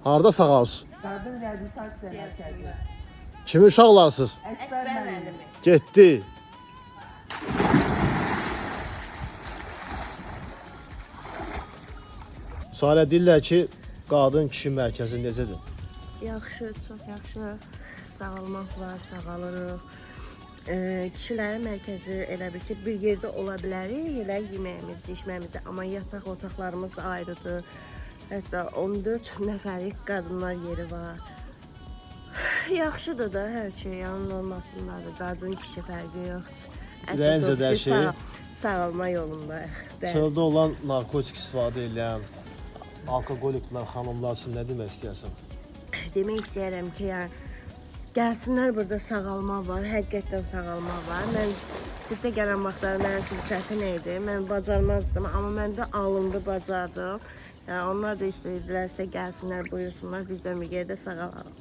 Harda sağalsın? Qadın reabilitasiya mərkəzi. Kimi uşaqlarsınız? Əkbər müəllimi. Getdi. Salə deyirlər ki, qadın kişi mərkəzi necədir? Yaxşı, çox yaxşı. Sağalmaq var, sağalırıq. Kişilərin mərkəzi elə bir ki, bir yerdə ola bilərik, elə yeməyimizi, içməyimizi, amma yataq otaqlarımız ayrıdır. Hətta 14 nəfərlik qadınlar yeri var. Yaxşıdır da hər şey, yəni olmasındadır. Qadın, kişi fərqi yoxdur. Ürəyincə də hər şey. Sağalma yolunda. Çöldə olan narkotik istifadə edən alkoqoliklər, xanımlar üçün nə demək istəyirsən? Demək istəyirəm ki, yəni gəlsinlər, burada sağalma var, həqiqətən sağalma var. Mən sirtə gələn vaxtları mənim üçün çətin idi. Mən bacarmazdım, amma mən də alındı, bacardım. Yəni onlar da istəyirlərsə gəlsinlər, buyursunlar, bizdən bir yerdə sağalalım.